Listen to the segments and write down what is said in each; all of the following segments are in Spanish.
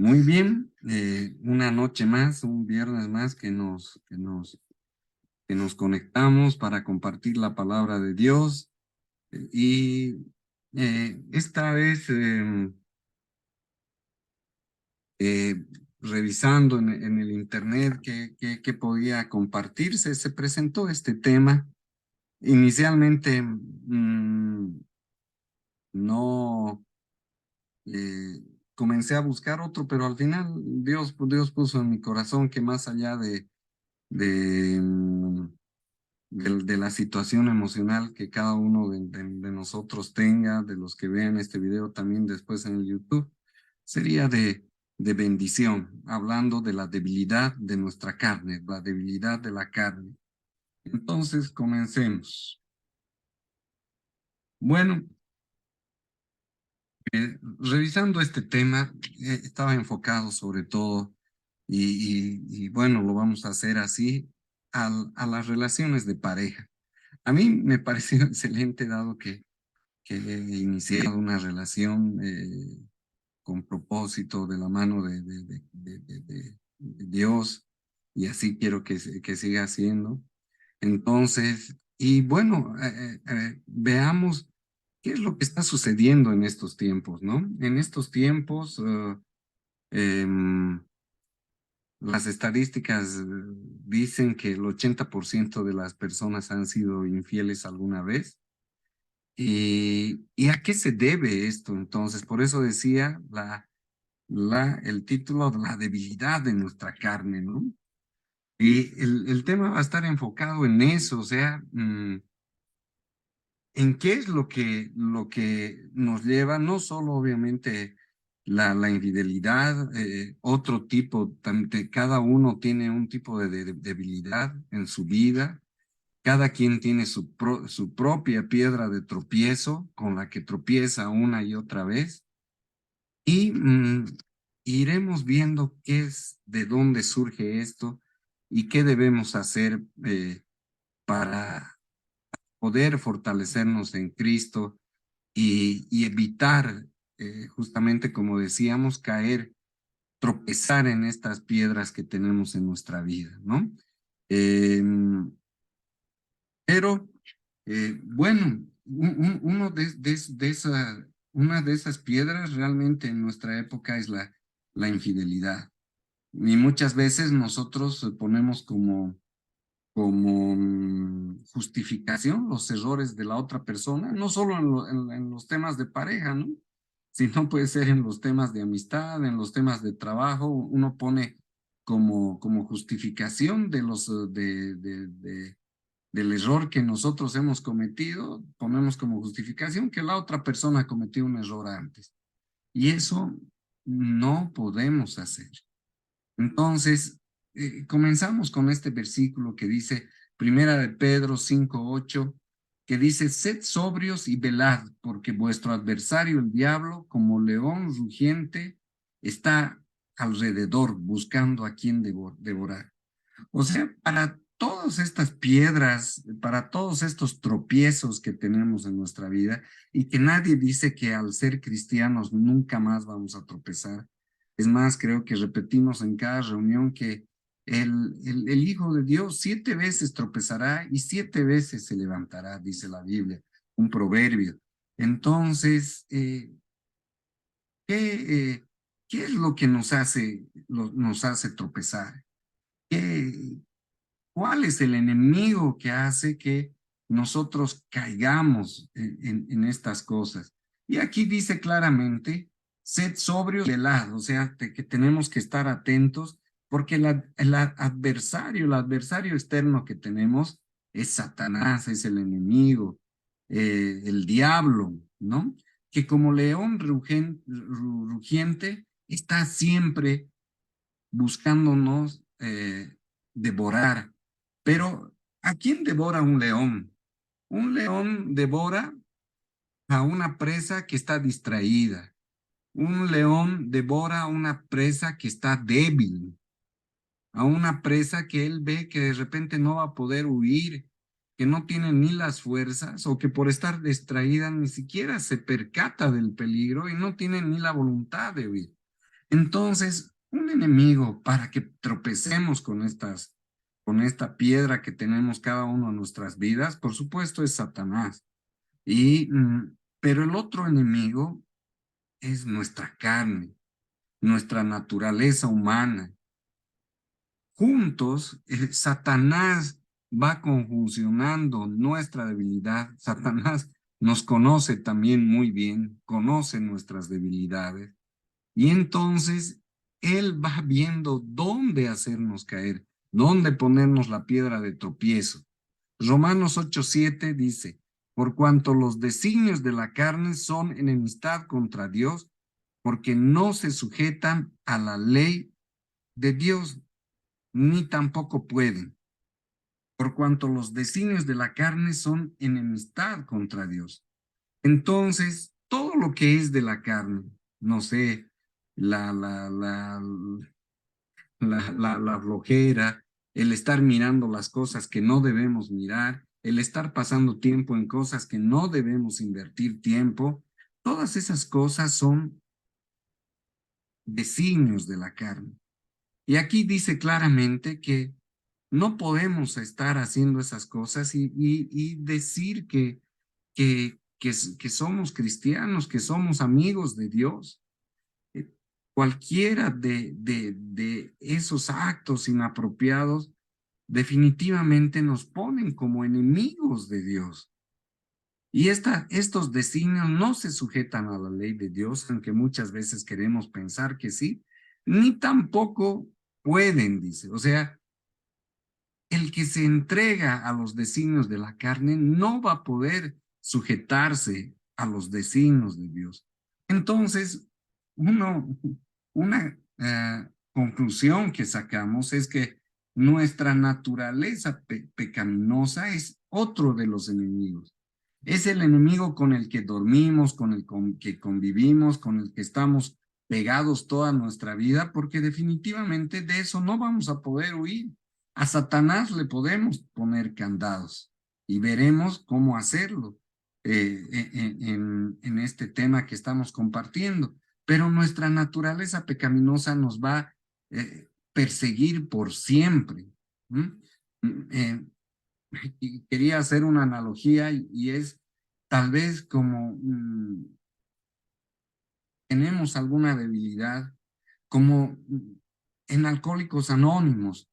Muy bien, una noche más, un viernes más que nos conectamos para compartir la palabra de Dios. Y esta vez, revisando en el internet qué podía compartirse, se presentó este tema. Inicialmente no comencé a buscar otro, pero al final Dios puso en mi corazón que más allá de, mm, de la situación emocional que cada uno de nosotros tenga, de los que vean este video también después en el YouTube, sería de bendición, hablando de la debilidad de nuestra carne, la debilidad de la carne. Entonces, comencemos. Bueno, revisando este tema, estaba enfocado sobre todo, y bueno, lo vamos a hacer así, a las relaciones de pareja. A mí me pareció excelente dado que he iniciado una relación con propósito de la mano de Dios y así quiero que siga siendo. Entonces, y bueno, veamos qué es lo que está sucediendo en estos tiempos, ¿no? En estos tiempos, em, las estadísticas dicen que el 80% de las personas han sido infieles alguna vez. ¿Y a qué se debe esto entonces? Por eso decía el título de la debilidad de nuestra carne, ¿no? Y el tema va a estar enfocado en eso, o sea, en qué es lo que nos lleva, no solo obviamente la infidelidad, otro tipo, cada uno tiene un tipo de debilidad en su vida, cada quien tiene su propia piedra de tropiezo con la que tropieza una y otra vez y iremos viendo qué es, de dónde surge esto y qué debemos hacer para poder fortalecernos en Cristo y evitar, justamente como decíamos, caer, tropezar en estas piedras que tenemos en nuestra vida, ¿no? Em, pero, bueno, una de esas piedras realmente en nuestra época es la infidelidad. Y muchas veces nosotros ponemos como justificación los errores de la otra persona, no solo en los temas de pareja, ¿no? Sino puede ser en los temas de amistad, en los temas de trabajo, uno pone como justificación de del error que nosotros hemos cometido, ponemos como justificación que la otra persona cometió un error antes. Y eso no podemos hacer. Entonces, comenzamos con este versículo que dice, Primera de Pedro 5:8, que dice, sed sobrios y velad, porque vuestro adversario, el diablo, como león rugiente, está alrededor buscando a quien devorar. O sea, para todas estas piedras, para todos estos tropiezos que tenemos en nuestra vida y que nadie dice que al ser cristianos nunca más vamos a tropezar. Es más, creo que repetimos en cada reunión que el Hijo de Dios 7 veces tropezará y 7 veces se levantará, dice la Biblia, un proverbio. Entonces, ¿qué es lo que nos hace tropezar? ¿Qué, ¿Cuál es el enemigo que hace que nosotros caigamos en estas cosas? Y aquí dice claramente, sed sobrios y velados, o sea, que tenemos que estar atentos porque el adversario externo que tenemos es Satanás, es el enemigo, el diablo, ¿no? Que como león rugiente está siempre buscándonos devorar. Pero ¿a quién devora un león? Un león devora a una presa que está distraída. Un león devora a una presa que está débil, a una presa que él ve que de repente no va a poder huir, que no tiene ni las fuerzas o que por estar distraída ni siquiera se percata del peligro y no tiene ni la voluntad de huir. Entonces, un enemigo para que tropecemos con esta piedra que tenemos cada uno en nuestras vidas, por supuesto, es Satanás. Pero el otro enemigo es nuestra carne, nuestra naturaleza humana. Juntos, Satanás va conjuncionando nuestra debilidad. Satanás nos conoce también muy bien, conoce nuestras debilidades. Y entonces él va viendo dónde hacernos caer, dónde ponernos la piedra de tropiezo. Romanos 8:7 dice, por cuanto los designios de la carne son enemistad contra Dios, porque no se sujetan a la ley de Dios, ni tampoco pueden, por cuanto los designios de la carne son enemistad contra Dios. Entonces, todo lo que es de la carne, no sé, la, la, la, la flojera, el estar mirando las cosas que no debemos mirar, el estar pasando tiempo en cosas que no debemos invertir tiempo, todas esas cosas son designios de la carne. Y aquí dice claramente que no podemos estar haciendo esas cosas y decir que somos cristianos, que somos amigos de Dios. Cualquiera de esos actos inapropiados definitivamente nos ponen como enemigos de Dios. Y estos designios no se sujetan a la ley de Dios, aunque muchas veces queremos pensar que sí, ni tampoco pueden, dice. O sea, el que se entrega a los designios de la carne no va a poder sujetarse a los designios de Dios. Entonces, una conclusión que sacamos es que nuestra naturaleza pecaminosa es otro de los enemigos. Es el enemigo con el que dormimos, con el que convivimos, con el que estamos pegados toda nuestra vida, porque definitivamente de eso no vamos a poder huir. A Satanás le podemos poner candados y veremos cómo hacerlo en este tema que estamos compartiendo. Pero nuestra naturaleza pecaminosa nos va a perseguir por siempre. Y quería hacer una analogía y es tal vez como tenemos alguna debilidad, como en Alcohólicos Anónimos,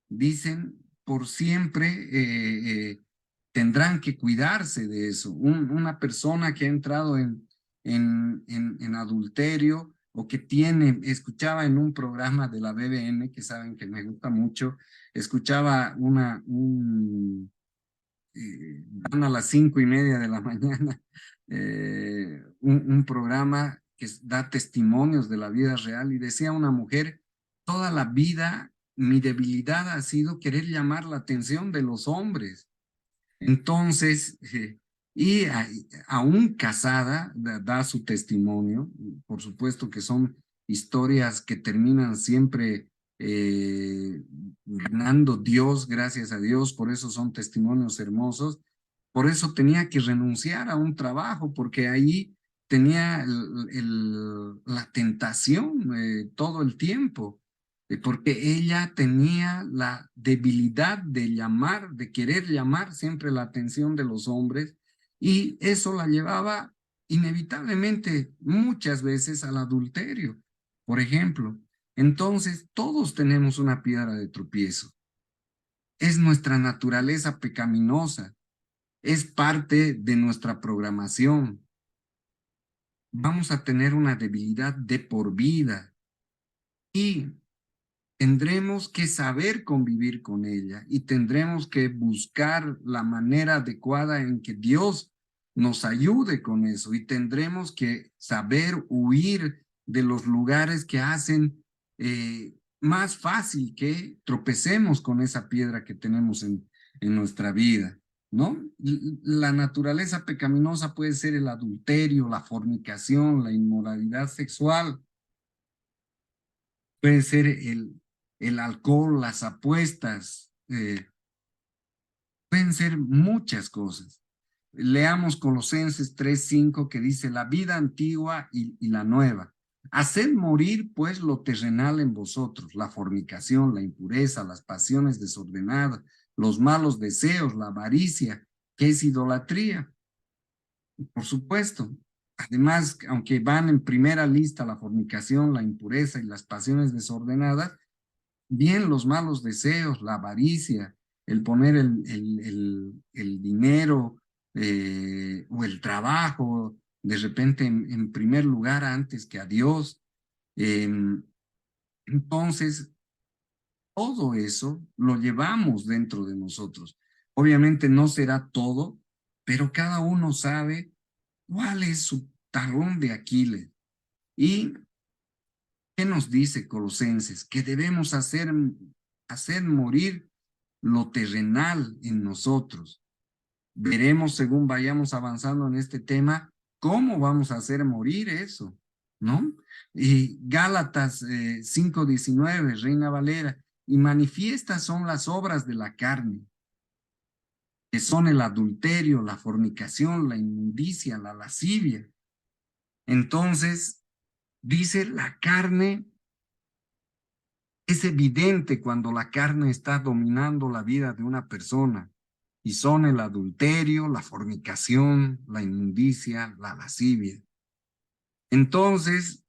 dicen por siempre tendrán que cuidarse de eso. Una persona que ha entrado en adulterio o que escuchaba en un programa de la BBN, que saben que me gusta mucho, escuchaba dan a las 5:30 de la mañana un programa que da testimonios de la vida real y decía una mujer, toda la vida mi debilidad ha sido querer llamar la atención de los hombres. Entonces, y aún casada, da su testimonio, por supuesto que son historias que terminan siempre ganando Dios, gracias a Dios, por eso son testimonios hermosos, por eso tenía que renunciar a un trabajo, porque ahí tenía la tentación todo el tiempo porque ella tenía la debilidad de llamar, de querer llamar siempre la atención de los hombres y eso la llevaba inevitablemente muchas veces al adulterio, por ejemplo. Entonces, todos tenemos una piedra de tropiezo. Es nuestra naturaleza pecaminosa, es parte de nuestra programación. Vamos a tener una debilidad de por vida y tendremos que saber convivir con ella y tendremos que buscar la manera adecuada en que Dios nos ayude con eso y tendremos que saber huir de los lugares que hacen más fácil que tropecemos con esa piedra que tenemos en nuestra vida, ¿no? La naturaleza pecaminosa puede ser el adulterio, la fornicación, la inmoralidad sexual, puede ser el alcohol, las apuestas, pueden ser muchas cosas. Leamos Colosenses 3:5 que dice la vida antigua y la nueva. Haced morir pues lo terrenal en vosotros, la fornicación, la impureza, las pasiones desordenadas, los malos deseos, la avaricia, que es idolatría. Por supuesto. Además, aunque van en primera lista la fornicación, la impureza y las pasiones desordenadas, bien los malos deseos, la avaricia, el poner el dinero o el trabajo de repente en primer lugar antes que a Dios. Eh, entonces, todo eso lo llevamos dentro de nosotros. Obviamente no será todo, pero cada uno sabe cuál es su talón de Aquiles. ¿Y qué nos dice Colosenses? Que debemos hacer morir lo terrenal en nosotros. Veremos según vayamos avanzando en este tema cómo vamos a hacer morir eso, ¿no? Y Gálatas 5:19, Reina Valera, y manifiestas son las obras de la carne, que son el adulterio, la fornicación, la inmundicia, la lascivia. Entonces, dice la carne, es evidente cuando la carne está dominando la vida de una persona y son el adulterio, la fornicación, la inmundicia, la lascivia. Entonces,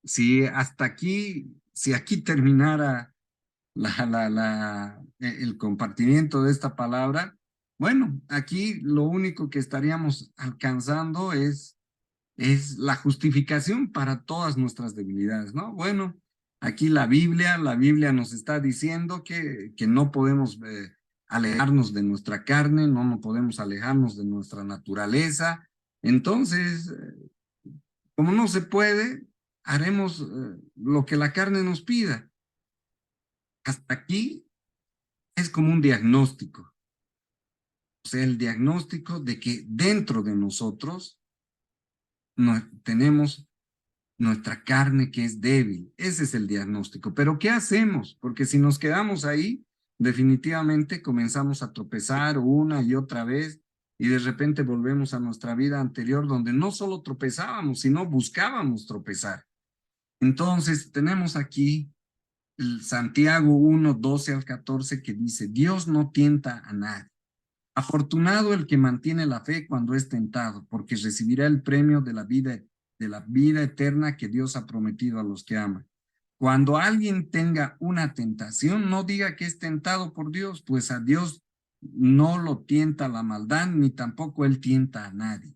si aquí terminara el compartimiento de esta palabra, bueno, aquí lo único que estaríamos alcanzando es la justificación para todas nuestras debilidades, ¿no? Bueno, aquí la Biblia nos está diciendo que no podemos alejarnos de nuestra carne, no podemos alejarnos de nuestra naturaleza. Entonces, como no se puede, haremos lo que la carne nos pida. Hasta aquí es como un diagnóstico, o sea, el diagnóstico de que dentro de nosotros no, tenemos nuestra carne que es débil. Ese es el diagnóstico. Pero ¿qué hacemos? Porque si nos quedamos ahí, definitivamente comenzamos a tropezar una y otra vez y de repente volvemos a nuestra vida anterior donde no solo tropezábamos, sino buscábamos tropezar. Entonces tenemos aquí el Santiago 1:12 al 14 que dice, Dios no tienta a nadie. Afortunado el que mantiene la fe cuando es tentado, porque recibirá el premio de la vida eterna que Dios ha prometido a los que aman. Cuando alguien tenga una tentación, no diga que es tentado por Dios, pues a Dios no lo tienta la maldad, ni tampoco él tienta a nadie.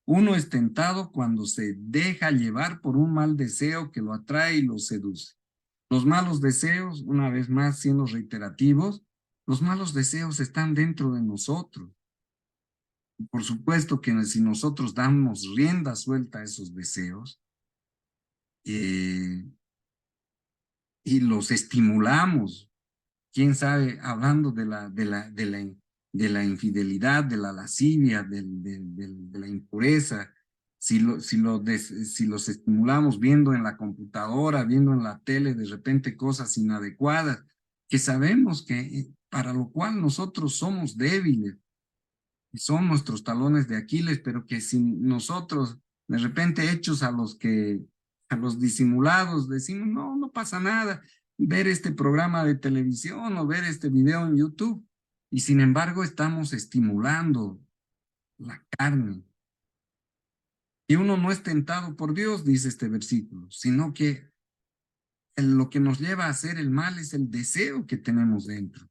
Uno es tentado cuando se deja llevar por un mal deseo que lo atrae y lo seduce. Los malos deseos, una vez más siendo reiterativos, los malos deseos están dentro de nosotros. Por supuesto que si nosotros damos rienda suelta a esos deseos eh, y los estimulamos, quién sabe, hablando de la infidelidad, de la lascivia, de la impureza, si los estimulamos viendo en la computadora, viendo en la tele de repente cosas inadecuadas, que sabemos que para lo cual nosotros somos débiles, son nuestros talones de Aquiles, pero que si nosotros de repente hechos a los disimulados decimos, no, no pasa nada, ver este programa de televisión o ver este video en YouTube, y sin embargo estamos estimulando la carne. Y uno no es tentado por Dios, dice este versículo, sino que lo que nos lleva a hacer el mal es el deseo que tenemos dentro.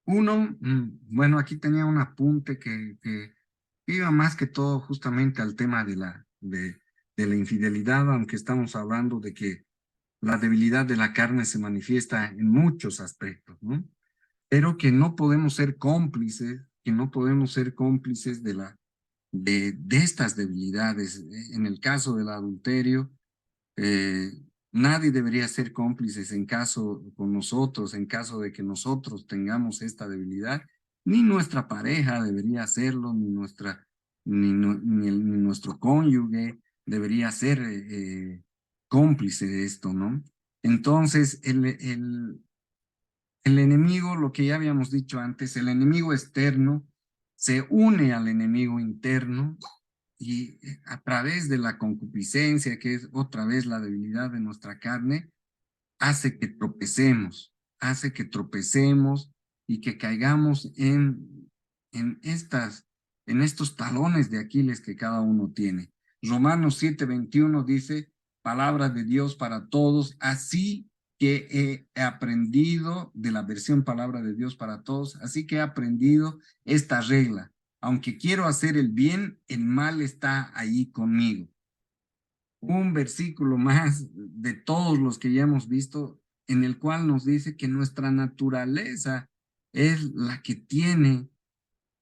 Uno, bueno, aquí tenía un apunte que iba más que todo justamente al tema de la infidelidad, aunque estamos hablando de que la debilidad de la carne se manifiesta en muchos aspectos, ¿no? Pero que no podemos ser cómplices, que no podemos ser cómplices de estas debilidades. En el caso del adulterio, eh, nadie debería ser cómplices en caso con nosotros, en caso de que nosotros tengamos esta debilidad, ni nuestra pareja debería hacerlo, ni nuestro cónyuge debería ser cómplice de esto, ¿no? Entonces, el enemigo, lo que ya habíamos dicho antes, el enemigo externo se une al enemigo interno y a través de la concupiscencia, que es otra vez la debilidad de nuestra carne, hace que tropecemos y que caigamos en, en estos talones de Aquiles que cada uno tiene. Romanos 7:21 dice, palabra de Dios para todos, así que he aprendido, de la versión palabra de Dios para todos, así que he aprendido esta regla. Aunque quiero hacer el bien, el mal está ahí conmigo. Un versículo más de todos los que ya hemos visto, en el cual nos dice que nuestra naturaleza es la que tiene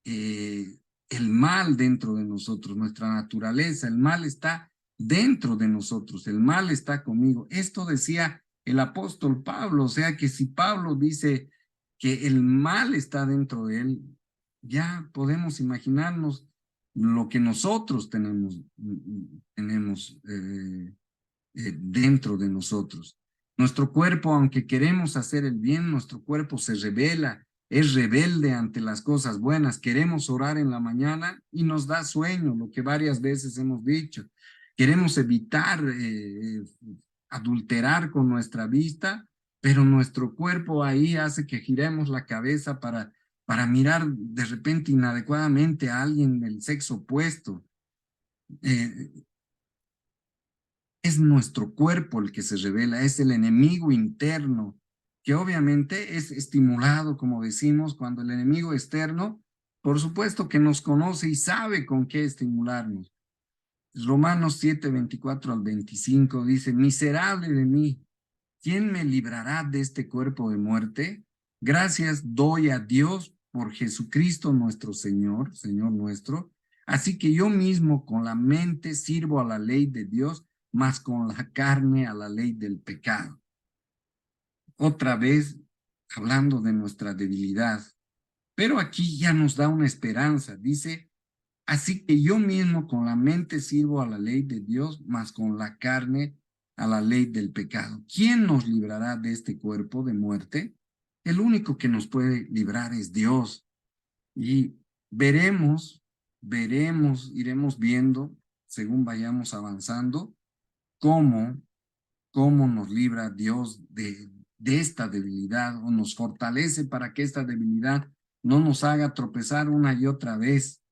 el mal dentro de nosotros, nuestra naturaleza, el mal está dentro de nosotros, el mal está conmigo. Esto decía el apóstol Pablo, o sea que si Pablo dice que el mal está dentro de él, ya podemos imaginarnos lo que nosotros tenemos dentro de nosotros. Nuestro cuerpo, aunque queremos hacer el bien, nuestro cuerpo se revela, es rebelde ante las cosas buenas. Queremos orar en la mañana y nos da sueño, lo que varias veces hemos dicho. Queremos evitar adulterar con nuestra vista, pero nuestro cuerpo ahí hace que giremos la cabeza para mirar de repente inadecuadamente a alguien del sexo opuesto. Es nuestro cuerpo el que se revela, es el enemigo interno, que obviamente es estimulado, como decimos, cuando el enemigo externo, por supuesto que nos conoce y sabe con qué estimularnos. Romanos 7:24 al 25 dice, miserable de mí, ¿quién me librará de este cuerpo de muerte? Gracias doy a Dios por Jesucristo nuestro Señor, Señor nuestro. Así que yo mismo con la mente sirvo a la ley de Dios, mas con la carne a la ley del pecado. Otra vez hablando de nuestra debilidad. Pero aquí ya nos da una esperanza. Dice, así que yo mismo con la mente sirvo a la ley de Dios, mas con la carne a la ley del pecado. ¿Quién nos librará de este cuerpo de muerte? El único que nos puede librar es Dios. Y iremos viendo, según vayamos avanzando, cómo nos libra Dios de esta debilidad o nos fortalece para que esta debilidad no nos haga tropezar una y otra vez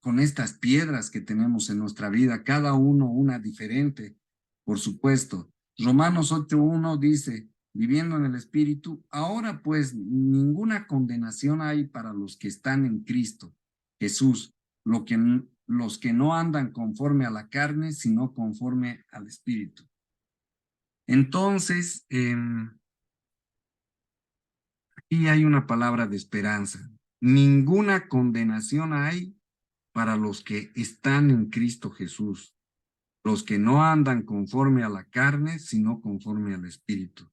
con estas piedras que tenemos en nuestra vida, cada uno una diferente, por supuesto. Romanos 8:1 dice, viviendo en el Espíritu, ahora pues ninguna condenación hay para los que están en Cristo Jesús, los que no andan conforme a la carne, sino conforme al Espíritu. Entonces, aquí hay una palabra de esperanza. Ninguna condenación hay para los que están en Cristo Jesús, los que no andan conforme a la carne, sino conforme al Espíritu.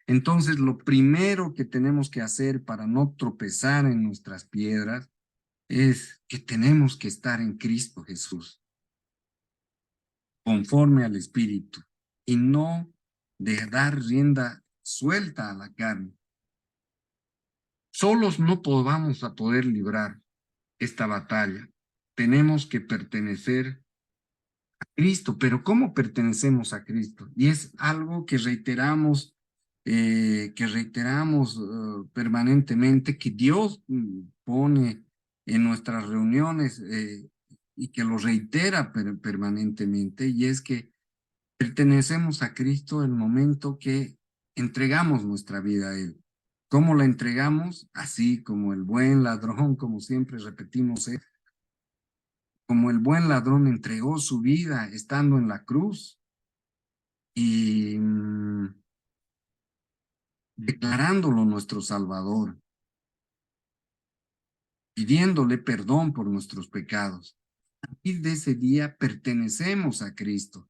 Entonces, lo primero que tenemos que hacer para no tropezar en nuestras piedras es que tenemos que estar en Cristo Jesús, conforme al Espíritu, y no de dar rienda suelta a la carne. Solos no vamos a poder librar esta batalla. Tenemos que pertenecer a Cristo, pero ¿cómo pertenecemos a Cristo? Y es algo que reiteramos permanentemente, que Dios pone en nuestras reuniones y que lo reitera permanentemente, y es que pertenecemos a Cristo el momento que entregamos nuestra vida a Él. ¿Cómo la entregamos? Así como el buen ladrón, como siempre repetimos, como el buen ladrón entregó su vida estando en la cruz y declarándolo nuestro Salvador, pidiéndole perdón por nuestros pecados. A partir de ese día pertenecemos a Cristo.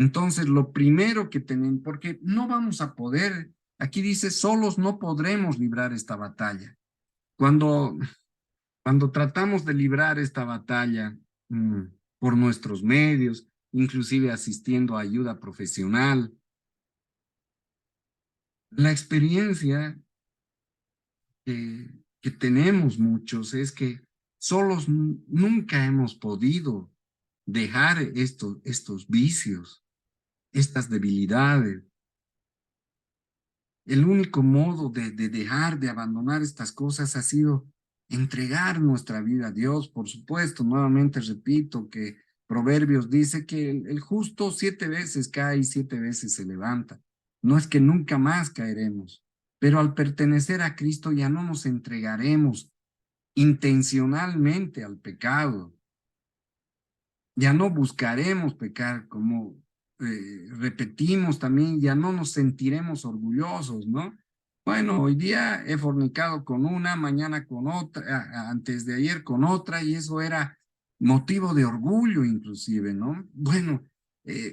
Entonces, lo primero que tenemos, porque no vamos a poder, aquí dice, solos no podremos librar esta batalla. Cuando tratamos de librar esta batalla por nuestros medios, inclusive asistiendo a ayuda profesional, la experiencia que tenemos muchos es que solos nunca hemos podido dejar estos vicios, estas debilidades. El único modo de dejar, de abandonar estas cosas ha sido entregar nuestra vida a Dios. Por supuesto, nuevamente repito que Proverbios dice que el justo 7 veces cae y 7 veces se levanta. No es que nunca más caeremos, pero al pertenecer a Cristo ya no nos entregaremos intencionalmente al pecado. Ya no buscaremos pecar, como repetimos también, ya no nos sentiremos orgullosos, ¿no? Bueno, hoy día he fornicado con una, mañana con otra, antes de ayer con otra, y eso era motivo de orgullo inclusive, ¿no? Bueno,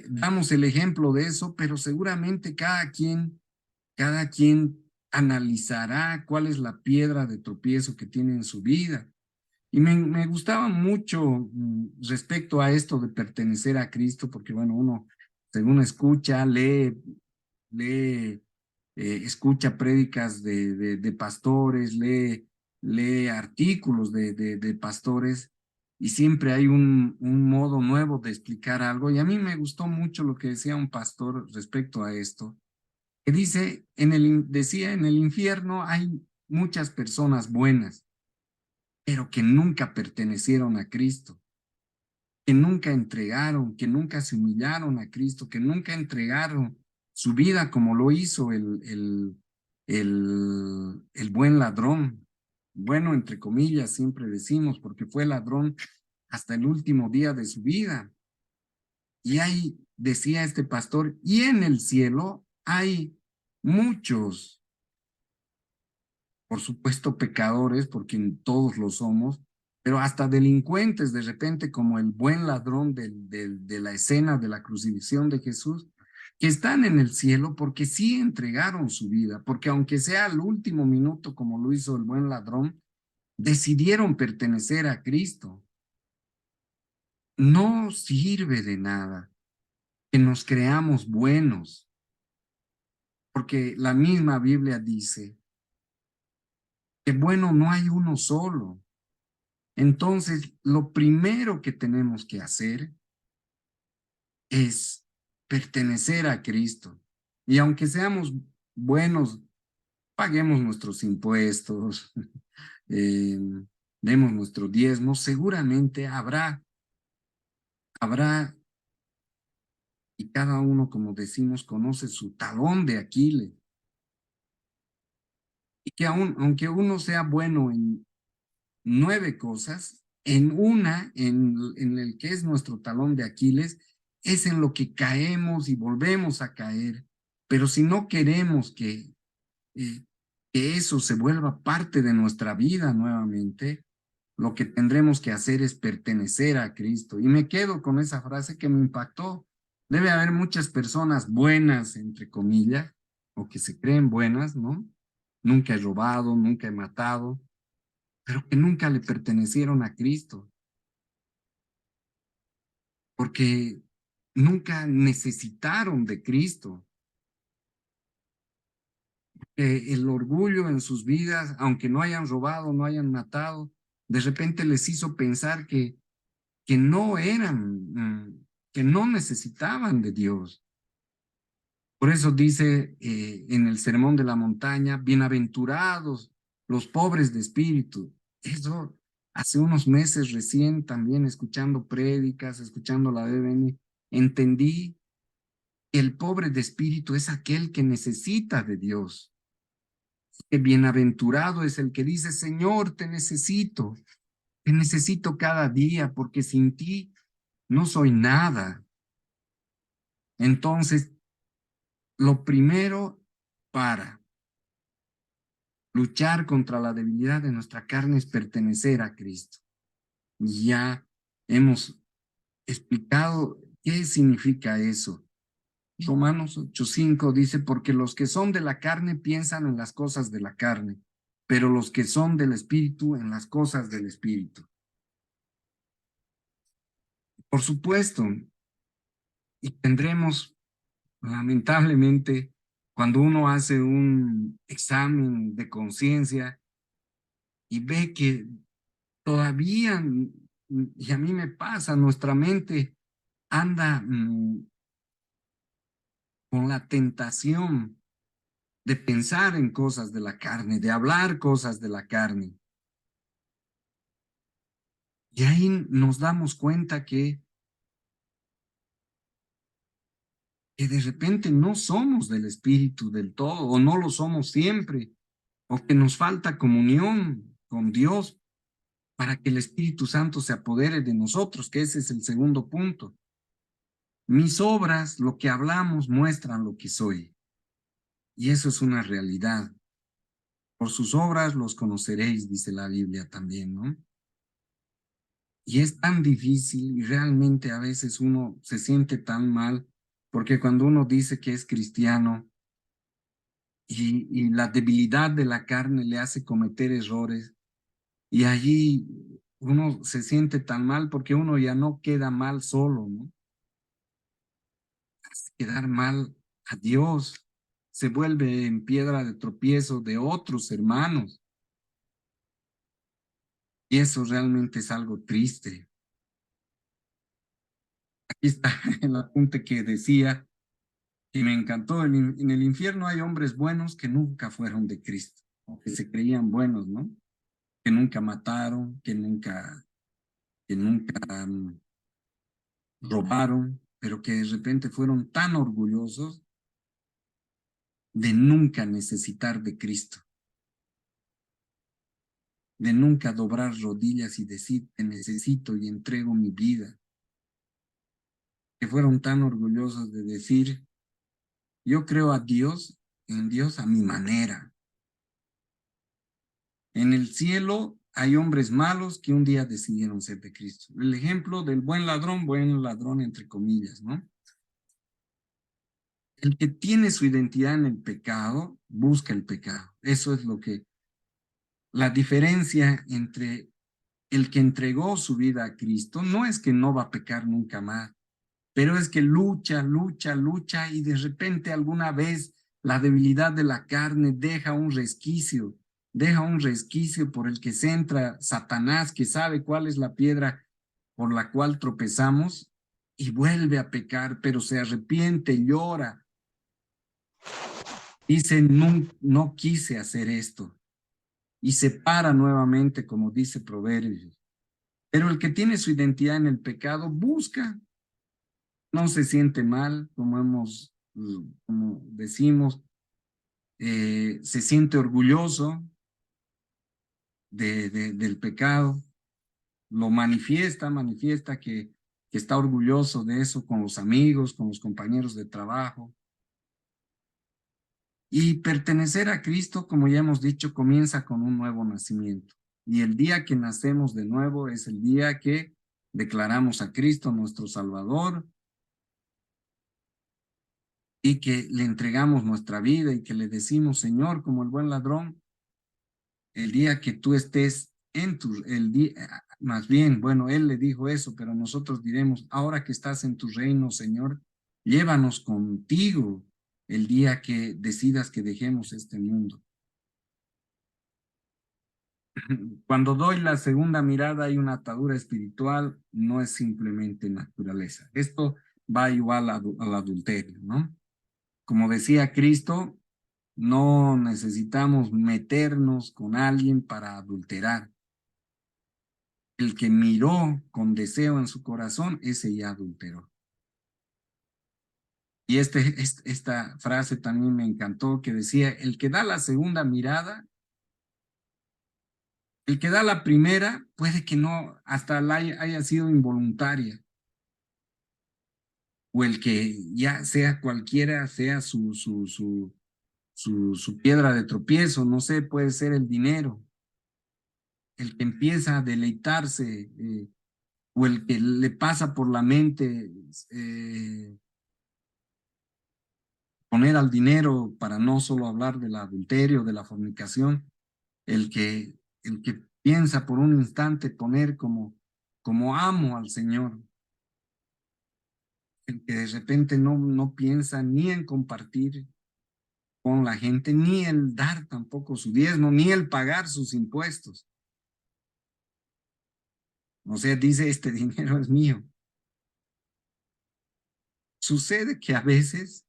damos el ejemplo de eso, pero seguramente cada quien analizará cuál es la piedra de tropiezo que tiene en su vida. Y me gustaba mucho respecto a esto de pertenecer a Cristo, porque bueno, uno según escucha, lee, escucha prédicas de pastores, lee artículos de pastores, y siempre hay un modo nuevo de explicar algo. Y a mí me gustó mucho lo que decía un pastor respecto a esto, que dice, decía, en el infierno hay muchas personas buenas, pero que nunca pertenecieron a Cristo, que nunca entregaron, que nunca se humillaron a Cristo, que nunca entregaron su vida como lo hizo el buen ladrón. Bueno, entre comillas, siempre decimos, porque fue ladrón hasta el último día de su vida. Y ahí decía este pastor, y en el cielo hay muchos, por supuesto, pecadores, porque todos lo somos, pero hasta delincuentes de repente, como el buen ladrón de la escena de la crucifixión de Jesús, que están en el cielo porque sí entregaron su vida, porque aunque sea al último minuto, como lo hizo el buen ladrón, decidieron pertenecer a Cristo. No sirve de nada que nos creamos buenos, porque la misma Biblia dice que bueno no hay uno solo. Entonces, lo primero que tenemos que hacer es pertenecer a Cristo. Y aunque seamos buenos, paguemos nuestros impuestos, eh, demos nuestro diezmo, seguramente habrá, y cada uno, como decimos, conoce su talón de Aquiles. Y que aunque uno sea bueno en 9 cosas, en el que es nuestro talón de Aquiles, es en lo que caemos y volvemos a caer. Pero si no queremos eh, que eso se vuelva parte de nuestra vida nuevamente, lo que tendremos que hacer es pertenecer a Cristo. Y me quedo con esa frase que me impactó. Debe haber muchas personas buenas, entre comillas, o que se creen buenas, ¿no? Nunca he robado, nunca he matado, pero que nunca le pertenecieron a Cristo, porque nunca necesitaron de Cristo. El orgullo en sus vidas, aunque no hayan robado, no hayan matado, de repente les hizo pensar que no eran, que no necesitaban de Dios. Por eso dice en el Sermón de la Montaña, bienaventurados los pobres de espíritu. Eso hace unos meses recién también escuchando prédicas, escuchando la BBN, entendí que el pobre de espíritu es aquel que necesita de Dios. Que bienaventurado es el que dice, Señor, te necesito cada día porque sin ti no soy nada. Entonces, lo primero para luchar contra la debilidad de nuestra carne es pertenecer a Cristo. Ya hemos explicado qué significa eso. Romanos 8:5 dice, porque los que son de la carne piensan en las cosas de la carne, pero los que son del Espíritu en las cosas del Espíritu. Por supuesto, y tendremos, lamentablemente, cuando uno hace un examen de conciencia, y ve que todavía, y a mí me pasa, nuestra mente anda con la tentación de pensar en cosas de la carne, de hablar cosas de la carne. Y ahí nos damos cuenta que de repente no somos del Espíritu del todo, o no lo somos siempre, o que nos falta comunión con Dios para que el Espíritu Santo se apodere de nosotros, que ese es el segundo punto. Mis obras, lo que hablamos, muestran lo que soy. Y eso es una realidad. Por sus obras los conoceréis, dice la Biblia también, ¿no? Y es tan difícil y realmente a veces uno se siente tan mal, porque cuando uno dice que es cristiano y la debilidad de la carne le hace cometer errores, y allí uno se siente tan mal porque uno ya no queda mal solo, ¿no? Hace quedar mal a Dios, se vuelve en piedra de tropiezo de otros hermanos, y eso realmente es algo triste. Aquí está el apunte que decía, y me encantó, en el infierno hay hombres buenos que nunca fueron de Cristo, o que se creían buenos, ¿no? Que nunca mataron, que nunca robaron, pero que de repente fueron tan orgullosos de nunca necesitar de Cristo, de nunca doblar rodillas y decir, te necesito y entrego mi vida, que fueron tan orgullosos de decir, yo creo a Dios, en Dios a mi manera. En el cielo hay hombres malos que un día decidieron ser de Cristo. El ejemplo del buen ladrón entre comillas, ¿no? El que tiene su identidad en el pecado, busca el pecado. Eso es la diferencia entre el que entregó su vida a Cristo, no es que no va a pecar nunca más, pero es que lucha y de repente alguna vez la debilidad de la carne deja un resquicio por el que se entra Satanás, que sabe cuál es la piedra por la cual tropezamos y vuelve a pecar, pero se arrepiente, llora, dice, no, no quise hacer esto y se para nuevamente, como dice Proverbios. Pero el que tiene su identidad en el pecado busca, no se siente mal, como decimos, se siente orgulloso del pecado, lo manifiesta que está orgulloso de eso con los amigos, con los compañeros de trabajo. Y pertenecer a Cristo, como ya hemos dicho, comienza con un nuevo nacimiento. Y el día que nacemos de nuevo es el día que declaramos a Cristo nuestro Salvador y que le entregamos nuestra vida y que le decimos, Señor, como el buen ladrón, el día que tú estés más bien, bueno, él le dijo eso, pero nosotros diremos, ahora que estás en tu reino, Señor, llévanos contigo el día que decidas que dejemos este mundo. Cuando doy la segunda mirada hay una atadura espiritual, no es simplemente naturaleza. Esto va igual al adulterio, ¿no? Como decía Cristo, no necesitamos meternos con alguien para adulterar. El que miró con deseo en su corazón, ese ya adulteró. Y esta frase también me encantó, que decía, el que da la segunda mirada, el que da la primera, puede que no, hasta haya sido involuntaria, o el que ya sea cualquiera, sea su piedra de tropiezo, no sé, puede ser el dinero, el que empieza a deleitarse, o el que le pasa por la mente poner al dinero, para no solo hablar del adulterio, de la fornicación, el que piensa por un instante poner como amo al Señor, el que de repente no piensa ni en compartir con la gente, ni el dar tampoco su diezmo, ni el pagar sus impuestos. O sea, dice, este dinero es mío. Sucede que a veces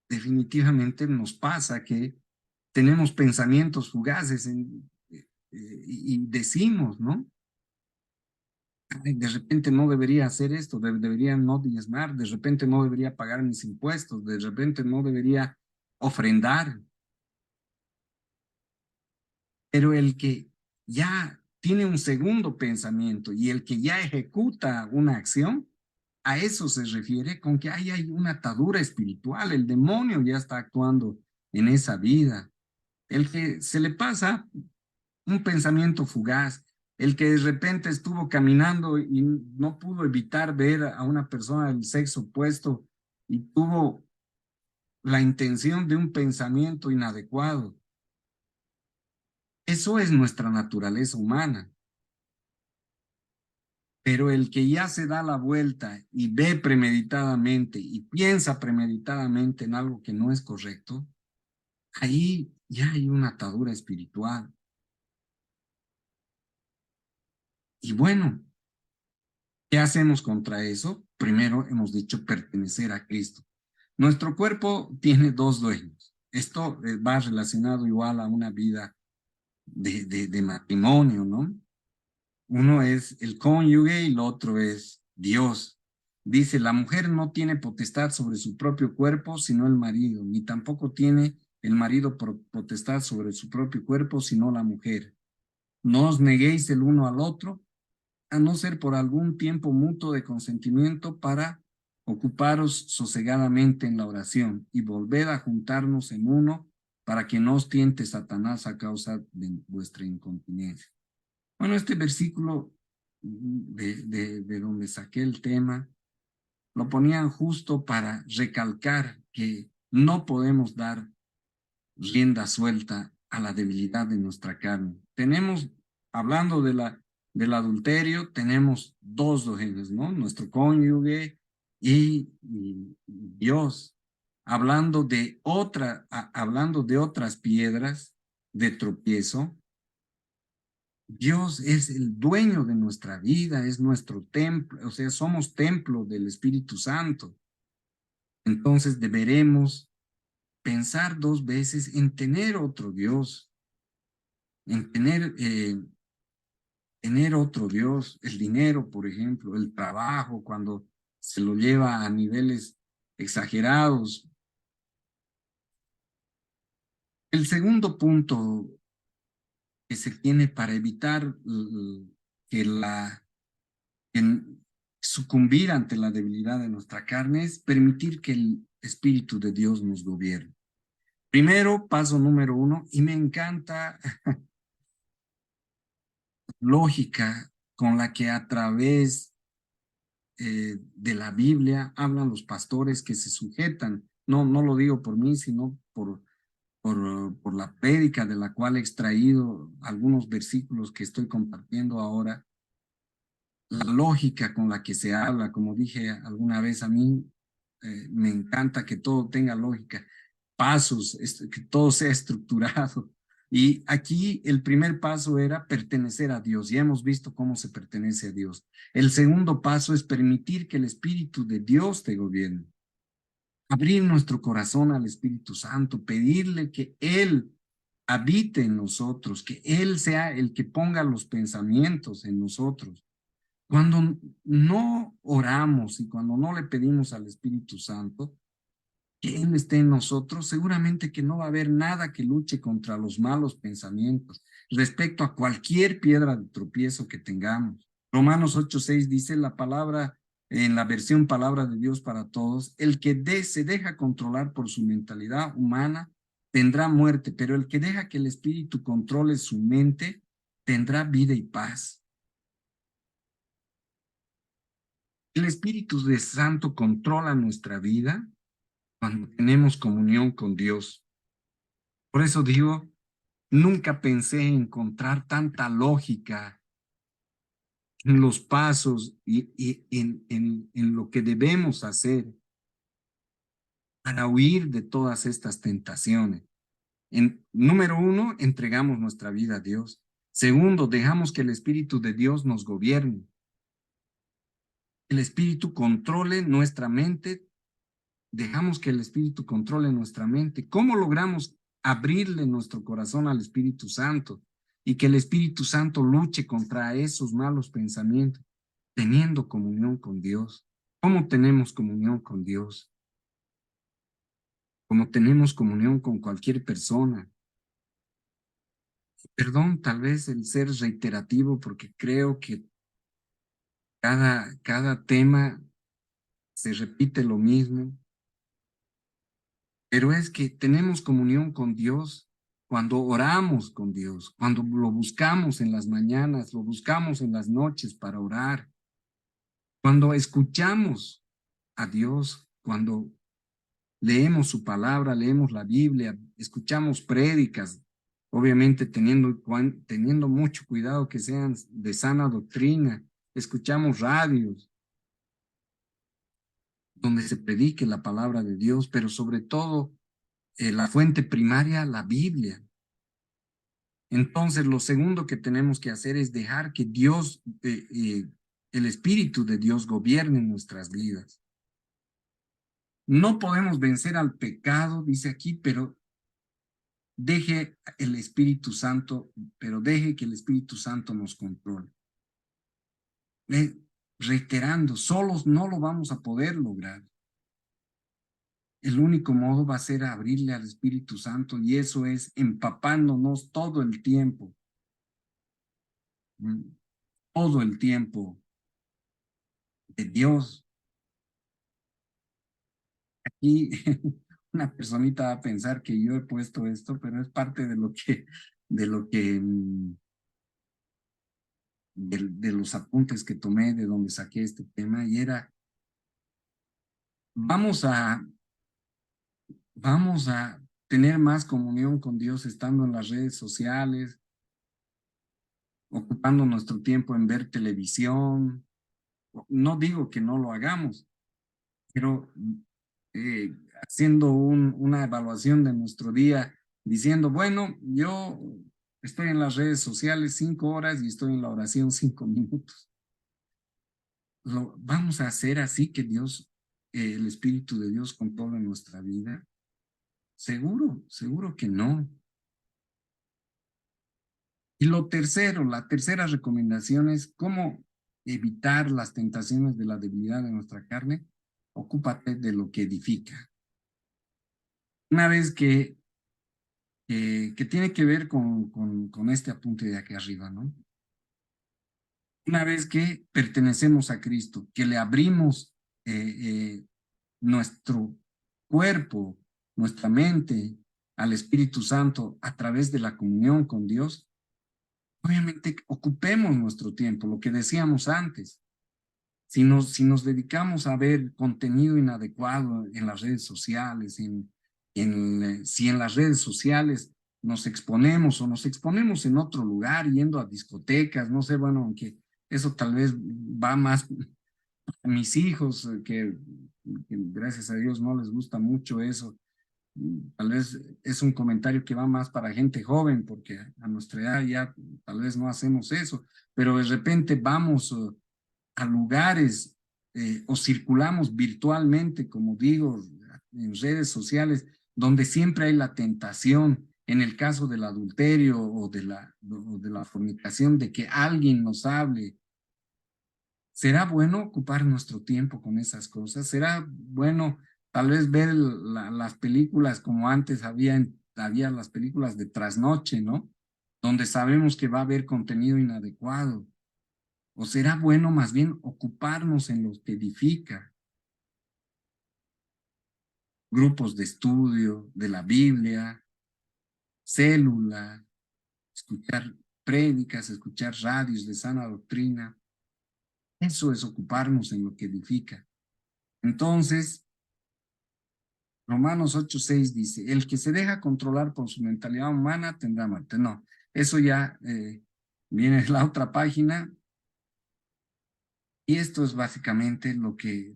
definitivamente nos pasa que tenemos pensamientos fugaces y decimos, ¿no? Ay, de repente no debería hacer esto, debería no diezmar, de repente no debería pagar mis impuestos, de repente no debería ofrendar. Pero el que ya tiene un segundo pensamiento y el que ya ejecuta una acción, a eso se refiere con que ahí hay una atadura espiritual, el demonio ya está actuando en esa vida. El que se le pasa un pensamiento fugaz, el que de repente estuvo caminando y no pudo evitar ver a una persona del sexo opuesto y tuvo la intención de un pensamiento inadecuado. Eso es nuestra naturaleza humana. Pero el que ya se da la vuelta y ve premeditadamente y piensa premeditadamente en algo que no es correcto, ahí ya hay una atadura espiritual. Y bueno, ¿qué hacemos contra eso? Primero hemos dicho pertenecer a Cristo. Nuestro cuerpo tiene dos dueños. Esto va relacionado igual a una vida de matrimonio, ¿no? Uno es el cónyuge y el otro es Dios. Dice, la mujer no tiene potestad sobre su propio cuerpo, sino el marido, ni tampoco tiene el marido potestad sobre su propio cuerpo, sino la mujer. No os neguéis el uno al otro, a no ser por algún tiempo mutuo de consentimiento para ocuparos sosegadamente en la oración y volver a juntarnos en uno para que no os tiente Satanás a causa de vuestra incontinencia. Bueno, este versículo de donde saqué el tema, lo ponían justo para recalcar que no podemos dar rienda suelta a la debilidad de nuestra carne. Tenemos, hablando del adulterio, tenemos dos dogenes, ¿no? Nuestro cónyuge y Dios. Hablando de otras piedras de tropiezo, Dios es el dueño de nuestra vida, es nuestro templo, o sea, somos templo del Espíritu Santo. Entonces deberemos pensar dos veces en tener otro Dios, en tener otro Dios, el dinero, por ejemplo, el trabajo, cuando se lo lleva a niveles exagerados. El segundo punto que se tiene para evitar que sucumbir ante la debilidad de nuestra carne es permitir que el Espíritu de Dios nos gobierne. Primero, paso número uno, y me encanta lógica con la que a través de la Biblia hablan los pastores que se sujetan. No lo digo por mí, sino por la prédica de la cual he extraído algunos versículos que estoy compartiendo ahora. La lógica con la que se habla, como dije alguna vez, a mí me encanta que todo tenga lógica, pasos, que todo sea estructurado. Y aquí el primer paso era pertenecer a Dios. Ya hemos visto cómo se pertenece a Dios. El segundo paso es permitir que el Espíritu de Dios te gobierne. Abrir nuestro corazón al Espíritu Santo, pedirle que Él habite en nosotros, que Él sea el que ponga los pensamientos en nosotros. Cuando no oramos y cuando no le pedimos al Espíritu Santo que Él esté en nosotros, seguramente que no va a haber nada que luche contra los malos pensamientos respecto a cualquier piedra de tropiezo que tengamos. Romanos 8:6 dice la palabra, en la versión palabra de Dios para todos, el que se deja controlar por su mentalidad humana tendrá muerte, pero el que deja que el Espíritu controle su mente tendrá vida y paz. El Espíritu de Santo controla nuestra vida cuando tenemos comunión con Dios. Por eso digo, nunca pensé encontrar tanta lógica en los pasos y en lo que debemos hacer para huir de todas estas tentaciones. Número uno, entregamos nuestra vida a Dios. Segundo, dejamos que el Espíritu de Dios nos gobierne. El Espíritu controle nuestra mente. Dejamos que el Espíritu controle nuestra mente. ¿Cómo logramos abrirle nuestro corazón al Espíritu Santo y que el Espíritu Santo luche contra esos malos pensamientos? Teniendo comunión con Dios. ¿Cómo tenemos comunión con Dios? Como tenemos comunión con cualquier persona. Perdón, tal vez el ser reiterativo, porque creo que cada tema se repite lo mismo, pero es que tenemos comunión con Dios cuando oramos con Dios, cuando lo buscamos en las mañanas, lo buscamos en las noches para orar, cuando escuchamos a Dios, cuando leemos su palabra, leemos la Biblia, escuchamos prédicas, obviamente teniendo mucho cuidado que sean de sana doctrina, escuchamos radios donde se predique la palabra de Dios, pero sobre todo la fuente primaria, la Biblia. Entonces, lo segundo que tenemos que hacer es dejar que Dios, el Espíritu de Dios gobierne nuestras vidas. No podemos vencer al pecado, dice aquí, pero deje el Espíritu Santo, pero deje que el Espíritu Santo nos controle. Reiterando, solos no lo vamos a poder lograr. El único modo va a ser abrirle al Espíritu Santo y eso es empapándonos todo el tiempo de Dios. Aquí una personita va a pensar que yo he puesto esto, pero es parte de de los apuntes que tomé de donde saqué este tema y era, vamos a, vamos a tener más comunión con Dios estando en las redes sociales, ocupando nuestro tiempo en ver televisión. No digo que no lo hagamos, pero haciendo una evaluación de nuestro día, diciendo, bueno, yo estoy en las redes sociales 5 horas y estoy en la oración 5 minutos. ¿Lo vamos a hacer así que Dios, el Espíritu de Dios controle nuestra vida? Seguro, seguro que no. Y lo tercero, la tercera recomendación es cómo evitar las tentaciones de la debilidad de nuestra carne. Ocúpate de lo que edifica. Una vez que tiene que ver con este apunte de aquí arriba, ¿no? Una vez que pertenecemos a Cristo, que le abrimos nuestro cuerpo, nuestra mente al Espíritu Santo a través de la comunión con Dios, obviamente ocupemos nuestro tiempo, lo que decíamos antes. Si nos dedicamos a ver contenido inadecuado en las redes sociales, si en las redes sociales nos exponemos o nos exponemos en otro lugar, yendo a discotecas, no sé, bueno, aunque eso tal vez va más a mis hijos, que gracias a Dios no les gusta mucho eso. Tal vez es un comentario que va más para gente joven, porque a nuestra edad ya tal vez no hacemos eso, pero de repente vamos a lugares o circulamos virtualmente, como digo, en redes sociales, donde siempre hay la tentación, en el caso del adulterio o de la fornicación, de que alguien nos hable. ¿Será bueno ocupar nuestro tiempo con esas cosas? ¿Será bueno tal vez ver las películas como antes había las películas de trasnoche, ¿no? Donde sabemos que va a haber contenido inadecuado. ¿O será bueno más bien ocuparnos en lo que edifica? Grupos de estudio de la Biblia, célula, escuchar prédicas, escuchar radios de sana doctrina. Eso es ocuparnos en lo que edifica. Entonces, Romanos 8:6 dice, el que se deja controlar por su mentalidad humana tendrá muerte. No, eso ya viene de la otra página. Y esto es básicamente lo que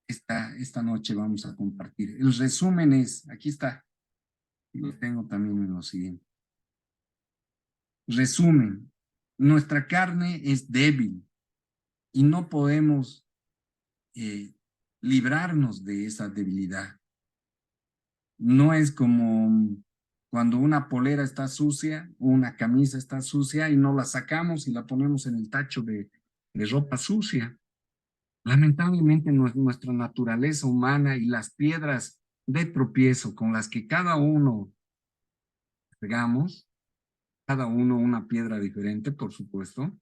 esta noche vamos a compartir. El resumen es, aquí está, y lo tengo también en lo siguiente. Resumen, nuestra carne es débil y no podemos librarnos de esa debilidad. No es como cuando una polera está sucia, una camisa está sucia y no la sacamos y la ponemos en el tacho de ropa sucia. Lamentablemente nuestra naturaleza humana y las piedras de tropiezo con las que cada uno pegamos, cada uno una piedra diferente, por supuesto,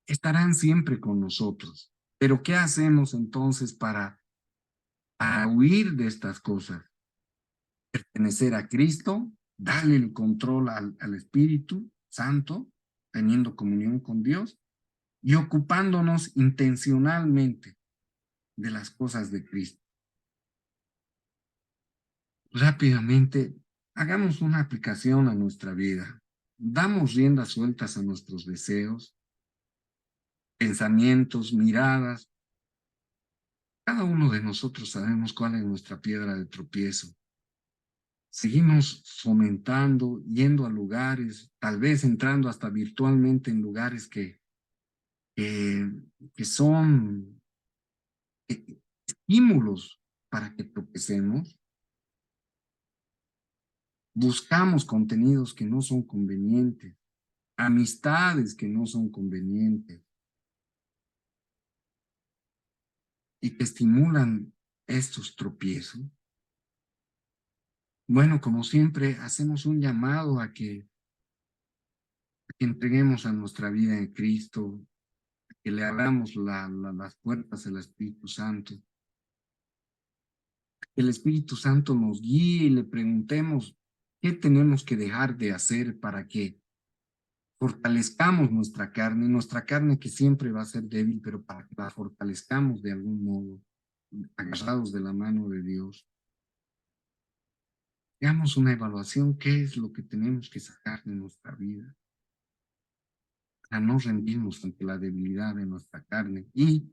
estarán siempre con nosotros. Pero ¿qué hacemos entonces para huir de estas cosas? Pertenecer a Cristo, darle el control al Espíritu Santo, teniendo comunión con Dios y ocupándonos intencionalmente de las cosas de Cristo. Rápidamente, hagamos una aplicación a nuestra vida. Damos riendas sueltas a nuestros deseos, pensamientos, miradas. Cada uno de nosotros sabemos cuál es nuestra piedra de tropiezo. Seguimos fomentando, yendo a lugares, tal vez entrando hasta virtualmente en lugares que son estímulos para que tropecemos. Buscamos contenidos que no son convenientes, amistades que no son convenientes y que estimulan estos tropiezos. Bueno, como siempre, hacemos un llamado a que entreguemos a nuestra vida en Cristo, que le abramos las puertas al Espíritu Santo, que el Espíritu Santo nos guíe y le preguntemos qué tenemos que dejar de hacer para que fortalezcamos nuestra carne que siempre va a ser débil, pero para que la fortalezcamos de algún modo, agarrados de la mano de Dios. Hagamos una evaluación, qué es lo que tenemos que sacar de nuestra vida, para no rendirnos ante la debilidad de nuestra carne. Y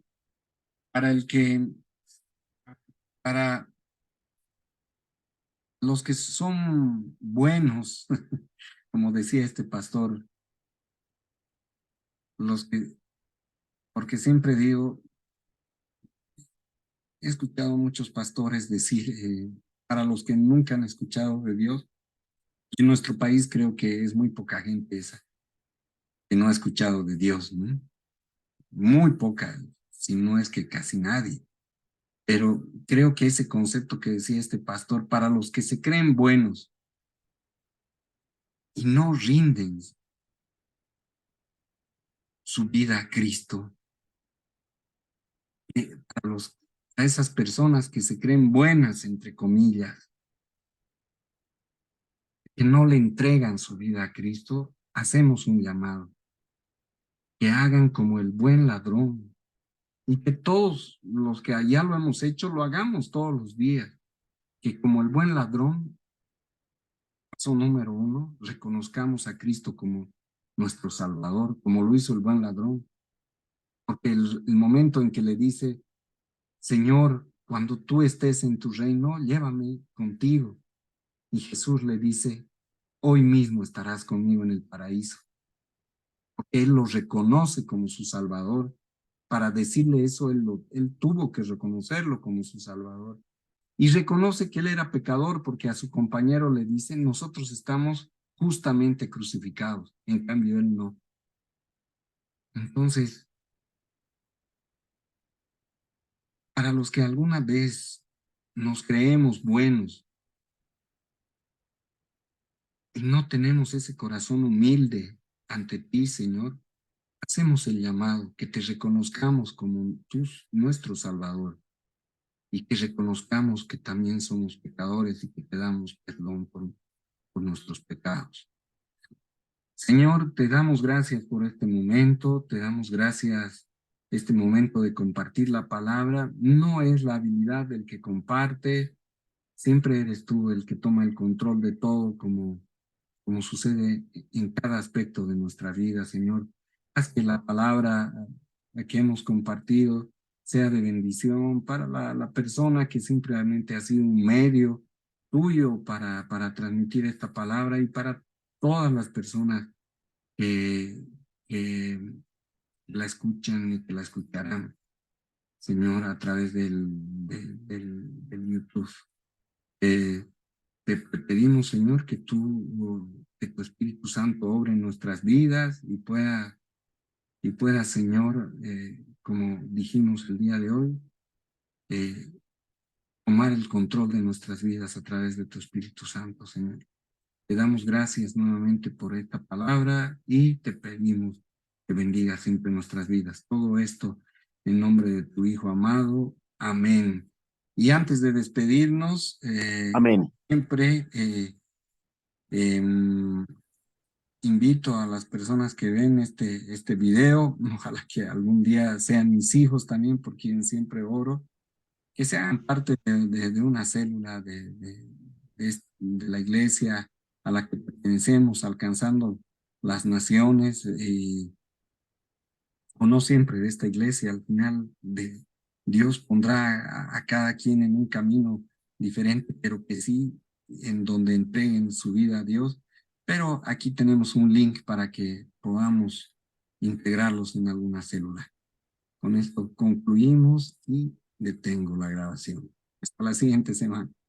para para los que son buenos, como decía este pastor, los que, porque siempre digo, he escuchado a muchos pastores decir, para los que nunca han escuchado de Dios, y en nuestro país creo que es muy poca gente esa que no ha escuchado de Dios, ¿no? Muy poca, si no es que casi nadie. Pero creo que ese concepto que decía este pastor, para los que se creen buenos y no rinden su vida a Cristo, a esas personas que se creen buenas, entre comillas, que no le entregan su vida a Cristo, hacemos un llamado, que hagan como el buen ladrón y que todos los que allá lo hemos hecho, lo hagamos todos los días, que como el buen ladrón, paso número 1, reconozcamos a Cristo como nuestro Salvador, como lo hizo el buen ladrón, porque el momento en que le dice, Señor, cuando tú estés en tu reino, llévame contigo. Y Jesús le dice, hoy mismo estarás conmigo en el paraíso. Porque él lo reconoce como su Salvador. Para decirle eso, él tuvo que reconocerlo como su Salvador. Y reconoce que él era pecador porque a su compañero le dice, nosotros estamos justamente crucificados. En cambio, él no. Entonces, para los que alguna vez nos creemos buenos y no tenemos ese corazón humilde ante ti, Señor, hacemos el llamado, que te reconozcamos como nuestro Salvador y que reconozcamos que también somos pecadores y que te damos perdón por nuestros pecados. Señor, te damos gracias por este momento, te damos gracias este momento de compartir la palabra. No es la habilidad del que comparte, siempre eres tú el que toma el control de todo como sucede en cada aspecto de nuestra vida, Señor. Haz que la palabra que hemos compartido sea de bendición para la persona que simplemente ha sido un medio tuyo para transmitir esta palabra y para todas las personas que, que la escuchan y que la escucharán, Señor, a través del YouTube. Te pedimos, Señor, que tu Espíritu Santo obre en nuestras vidas y pueda, Señor, como dijimos el día de hoy, eh, tomar el control de nuestras vidas a través de tu Espíritu Santo, Señor. Te damos gracias nuevamente por esta palabra y te pedimos que bendiga siempre nuestras vidas. Todo esto en nombre de tu Hijo amado. Amén. Y antes de despedirnos, Amén. siempre invito a las personas que ven este video, ojalá que algún día sean mis hijos también, por quien siempre oro, que sean parte de una célula de la iglesia a la que pertenecemos, alcanzando las naciones, o no siempre de esta iglesia, al final Dios pondrá a cada quien en un camino diferente, pero que sí, en donde entreguen su vida a Dios. Pero aquí tenemos un link para que podamos integrarlos en alguna célula. Con esto concluimos y detengo la grabación. Hasta la siguiente semana.